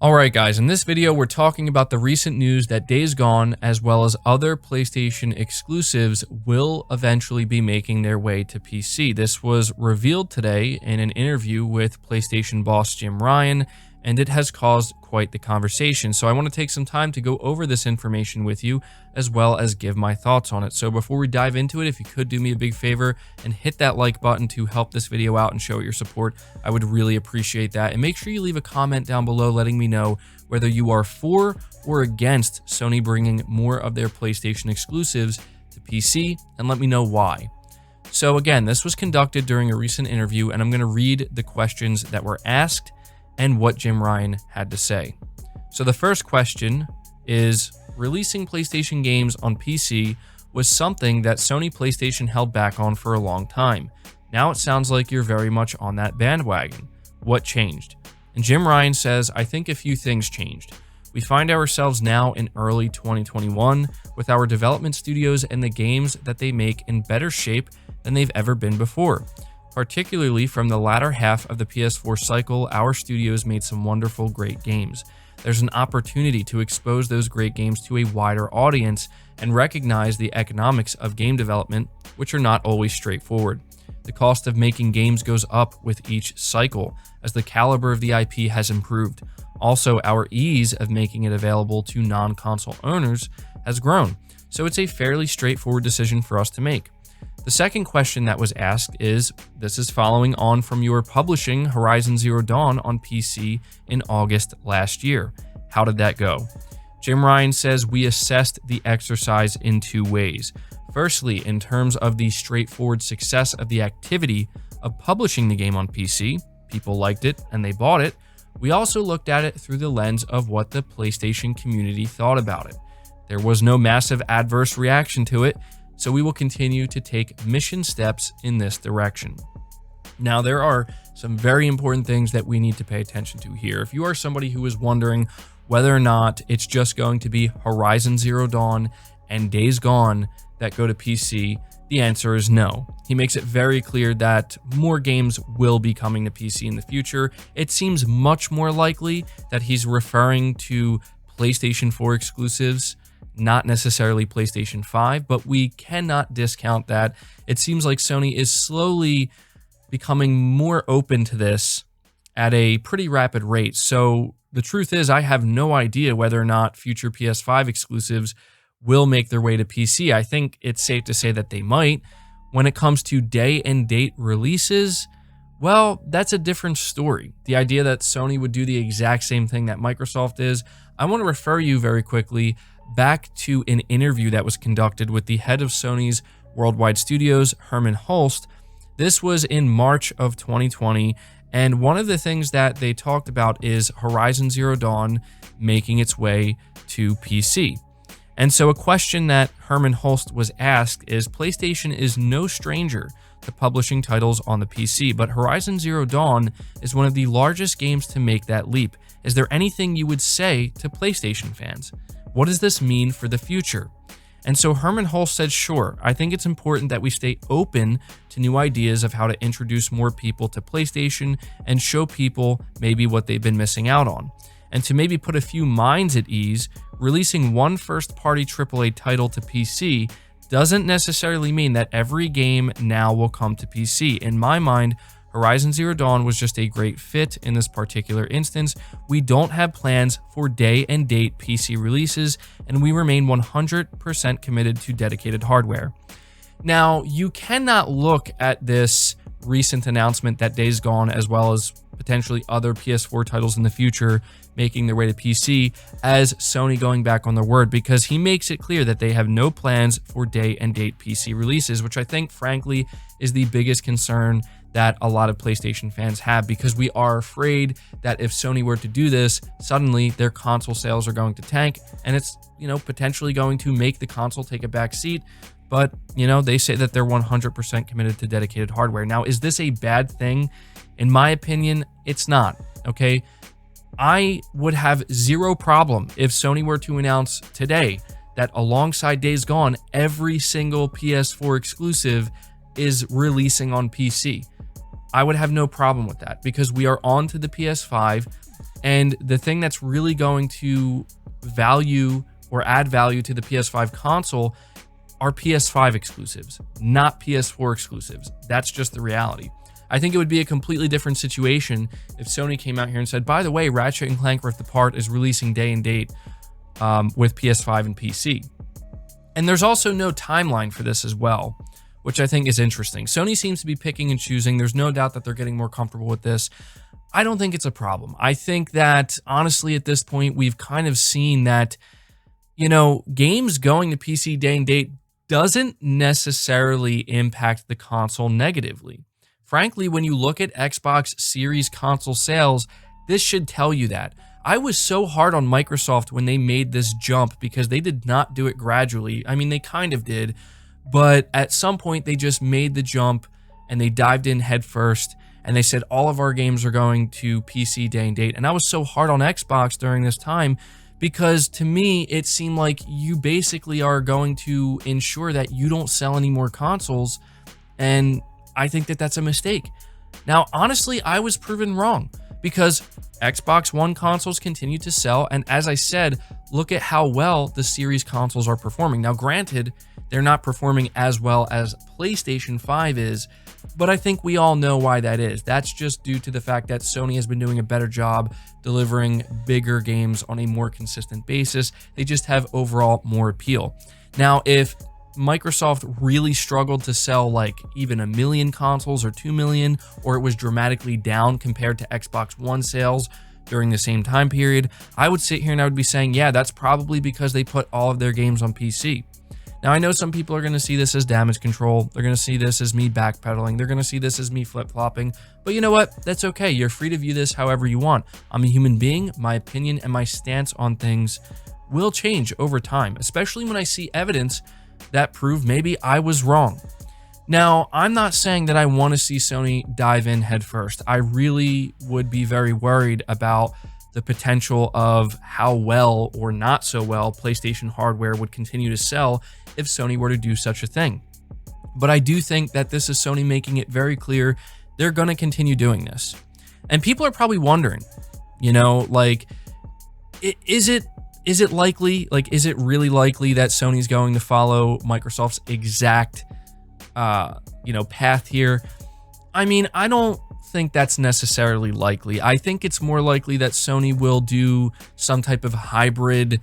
Alright guys, in this video we're talking about the recent news that Days Gone as well as other PlayStation exclusives will eventually be making their way to PC. This was revealed today in an interview with PlayStation boss Jim Ryan, and it has caused quite the conversation. So I want to take some time to go over this information with you as well as give my thoughts on it. So before we dive into it, if you could do me a big favor and hit that like button to help this video out and show your support, I would really appreciate that. And make sure you leave a comment down below letting me know whether you are for or against Sony bringing more of their PlayStation exclusives to PC, and let me know why. So again, this was conducted during a recent interview, and I'm going to read the questions that were asked and what Jim Ryan had to say. So the first question is, releasing PlayStation games on PC was something that Sony PlayStation held back on for a long time. Now it sounds like you're very much on that bandwagon. What changed? And Jim Ryan says, I think a few things changed. We find ourselves now in early 2021 with our development studios and the games that they make in better shape than they've ever been before. Particularly from the latter half of the PS4 cycle, our studios made some wonderful, great games. There's an opportunity to expose those great games to a wider audience and recognize the economics of game development, which are not always straightforward. The cost of making games goes up with each cycle, as the caliber of the IP has improved. Also, our ease of making it available to non-console owners has grown, so it's a fairly straightforward decision for us to make. The second question that was asked is, this is following on from your publishing Horizon Zero Dawn on PC in August last year. How did that go? Jim Ryan says, we assessed the exercise in two ways. Firstly, in terms of the straightforward success of the activity of publishing the game on PC, people liked it and they bought it. We also looked at it through the lens of what the PlayStation community thought about it. There was no massive adverse reaction to it, so we will continue to take mission steps in this direction. Now, there are some very important things that we need to pay attention to here. If you are somebody who is wondering whether or not it's just going to be Horizon Zero Dawn and Days Gone that go to PC, the answer is no. He makes it very clear that more games will be coming to PC in the future. It seems much more likely that he's referring to PlayStation 4 exclusives, not necessarily PlayStation 5, but we cannot discount that. It seems like Sony is slowly becoming more open to this at a pretty rapid rate. So the truth is, I have no idea whether or not future PS5 exclusives will make their way to PC. I think it's safe to say that they might. When it comes to day and date releases, well, that's a different story. The idea that Sony would do the exact same thing that Microsoft is, I want to refer you very quickly back to an interview that was conducted with the head of Sony's worldwide studios, Hermen Hulst. This was in March of 2020, and one of the things that they talked about is Horizon Zero Dawn making its way to PC. And so a question that Hermen Hulst was asked is, PlayStation is no stranger to publishing titles on the PC, but Horizon Zero Dawn is one of the largest games to make that leap. Is there anything you would say to PlayStation fans? What does this mean for the future? And so Hermen Hulst said, sure, I think it's important that we stay open to new ideas of how to introduce more people to PlayStation and show people maybe what they've been missing out on. And to maybe put a few minds at ease, releasing one first-party AAA title to PC doesn't necessarily mean that every game now will come to PC. In my mind, Horizon Zero Dawn was just a great fit in this particular instance. We don't have plans for day and date PC releases, and we remain 100% committed to dedicated hardware. Now, you cannot look at this recent announcement that Days Gone, as well as potentially other PS4 titles in the future making their way to PC, as Sony going back on their word, because he makes it clear that they have no plans for day and date PC releases, which I think, frankly, is the biggest concern that a lot of PlayStation fans have, because we are afraid that if Sony were to do this, suddenly their console sales are going to tank, and it's, potentially going to make the console take a back seat. But, they say that they're 100% committed to dedicated hardware. Now, is this a bad thing? In my opinion, it's not, okay? I would have zero problem if Sony were to announce today that alongside Days Gone, every single PS4 exclusive is releasing on PC. I would have no problem with that, because we are on to the PS5. And the thing that's really going to value or add value to the PS5 console are PS5 exclusives, not PS4 exclusives. That's just the reality. I think it would be a completely different situation if Sony came out here and said, by the way, Ratchet & Clank Rift Apart is releasing day and date with PS5 and PC. And there's also no timeline for this as well, which I think is interesting. Sony seems to be picking and choosing. There's no doubt that they're getting more comfortable with this. I don't think it's a problem. I think that, honestly, at this point, we've kind of seen that, you know, games going to PC day and date doesn't necessarily impact the console negatively. Frankly, when you look at Xbox Series console sales, this should tell you that. I was so hard on Microsoft when they made this jump because they did not do it gradually. I mean, they kind of did, but at some point they just made the jump and they dived in head first and they said all of our games are going to PC day and date. And I was so hard on Xbox during this time because to me, it seemed like you basically are going to ensure that you don't sell any more consoles. And I think that that's a mistake. Now, honestly, I was proven wrong because Xbox One consoles continue to sell. And as I said, look at how well the Series consoles are performing. Now, granted, they're not performing as well as PlayStation 5 is, but I think we all know why that is. That's just due to the fact that Sony has been doing a better job delivering bigger games on a more consistent basis. They just have overall more appeal. Now, if Microsoft really struggled to sell like even 1 million consoles or 2 million, or it was dramatically down compared to Xbox One sales during the same time period, I would sit here and I would be saying, yeah, that's probably because they put all of their games on PC. Now, I know some people are going to see this as damage control. They're going to see this as me backpedaling. They're going to see this as me flip-flopping. But you know what? That's okay. You're free to view this however you want. I'm a human being. My opinion and my stance on things will change over time, especially when I see evidence that prove maybe I was wrong. Now, I'm not saying that I want to see Sony dive in headfirst. I really would be very worried about the potential of how well or not so well PlayStation hardware would continue to sell if Sony were to do such a thing. But I do think that this is Sony making it very clear they're going to continue doing this. And people are probably wondering, you know, like, is it likely, like, is it really likely that Sony's going to follow Microsoft's exact, path here? I mean, I don't think that's necessarily likely. I think it's more likely that Sony will do some type of hybrid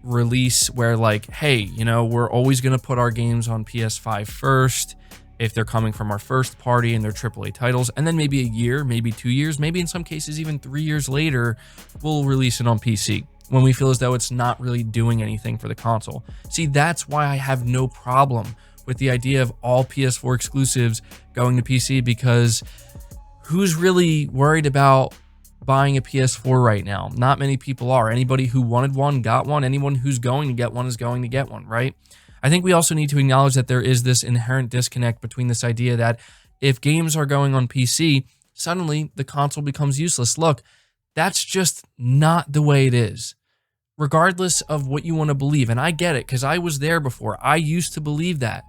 release where, like, hey, you know, we're always going to put our games on PS5 first if they're coming from our first party and they're AAA titles, and then maybe a year, maybe 2 years, maybe in some cases even 3 years later, we'll release it on PC when we feel as though it's not really doing anything for the console. See, that's why I have no problem with the idea of all PS4 exclusives going to PC, because who's really worried about buying a PS4 right now? Not many people are. Anybody who wanted one got one. Anyone who's going to get one is going to get one, right? I think we also need to acknowledge that there is this inherent disconnect between this idea that if games are going on PC, suddenly the console becomes useless. Look, that's just not the way it is. Regardless of what you want to believe, and I get it because I was there before. I used to believe that.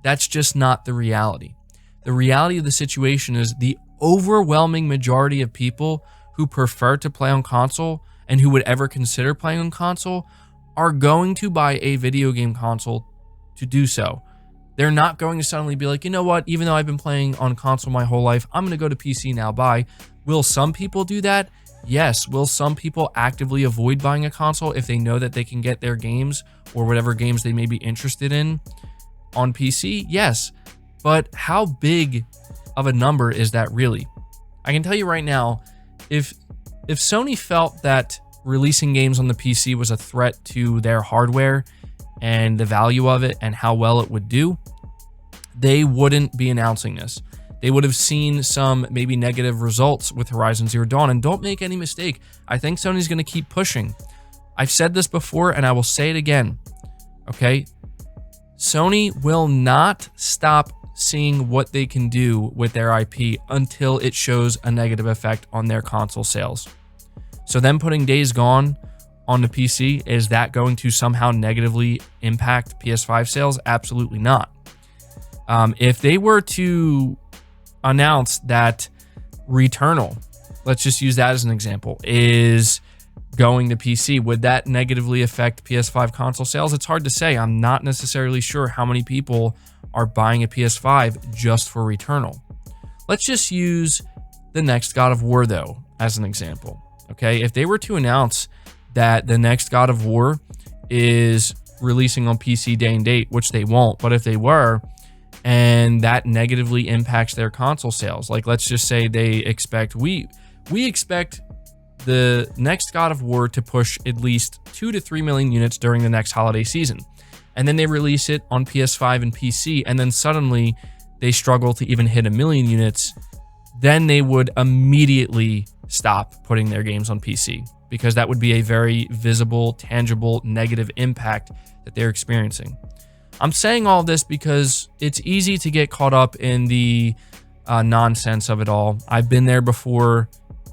That's just not the reality. The reality of the situation is the overwhelming majority of people who prefer to play on console and who would ever consider playing on console are going to buy a video game console to do so. They're not going to suddenly be like, you know what, even though I've been playing on console my whole life, I'm going to go to PC now, bye. Will some people do that? Yes. Will some people actively avoid buying a console if they know that they can get their games or whatever games they may be interested in on PC? Yes. But how big of a number is that really? I can tell you right now, if Sony felt that releasing games on the PC was a threat to their hardware and the value of it and how well it would do, they wouldn't be announcing this. They would have seen some maybe negative results with Horizon Zero Dawn. And don't make any mistake, I think Sony's going to keep pushing. I've said this before and I will say it again. Okay? Sony will not stop seeing what they can do with their IP until it shows a negative effect on their console sales. So them putting Days Gone on the PC, is that going to somehow negatively impact PS5 sales? Absolutely not. If they were to announce that Returnal let's just use that as an example, is going to PC. Would that negatively affect PS5 console sales? It's hard to say. I'm not necessarily sure how many people are buying a PS5 just for Returnal. Let's just use the next God of War, though, as an example. Okay, if they were to announce that the next God of War is releasing on PC day and date, which they won't, but if they were, and that negatively impacts their console sales, like let's just say they expect, we expect the next God of War to push at least 2 to 3 million units during the next holiday season, and then they release it on PS5 and PC, and then suddenly they struggle to even hit 1 million units, then they would immediately stop putting their games on PC, because that would be a very visible, tangible, negative impact that they're experiencing. I'm saying all this because it's easy to get caught up in the nonsense of it all. I've been there before.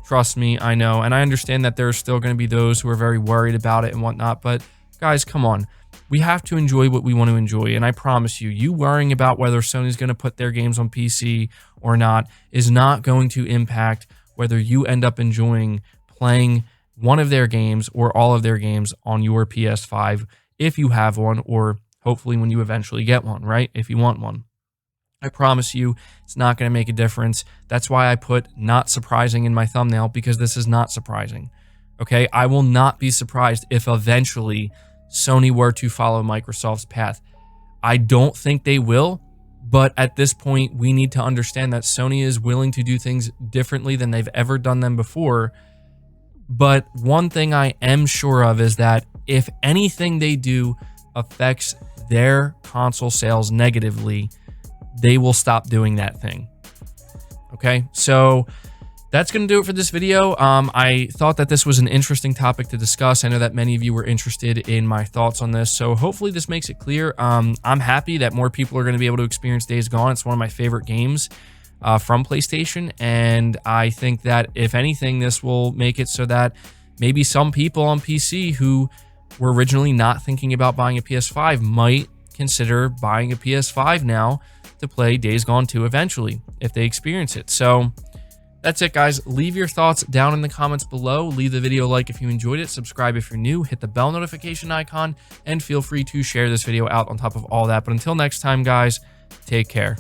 Trust me, I know. And I understand that there are still going to be those who are very worried about it and whatnot. But guys, come on. We have to enjoy what we want to enjoy. And I promise you, you worrying about whether Sony's going to put their games on PC or not is not going to impact whether you end up enjoying playing one of their games or all of their games on your PS5 if you have one, or hopefully when you eventually get one, right? If you want one. I promise you, it's not going to make a difference. That's why I put not surprising in my thumbnail, because this is not surprising. Okay? I will not be surprised if eventually Sony were to follow Microsoft's path. I don't think they will, but at this point, we need to understand that Sony is willing to do things differently than they've ever done them before. But one thing I am sure of is that if anything they do affects their console sales negatively, they will stop doing that thing. Okay, so that's going to do it for this video. I thought that this was an interesting topic to discuss. I know that many of you were interested in my thoughts on this, so hopefully this makes it clear. I'm happy that more people are going to be able to experience Days Gone. It's one of my favorite games from PlayStation, and I think that if anything, this will make it so that maybe some people on PC who were originally not thinking about buying a PS5 might consider buying a PS5 now to play Days Gone 2 eventually, if they experience it. So that's it, guys. Leave your thoughts down in the comments below. Leave the video a like if you enjoyed it. Subscribe if you're new. Hit the bell notification icon, and feel free to share this video out on top of all that. But until next time, guys, take care.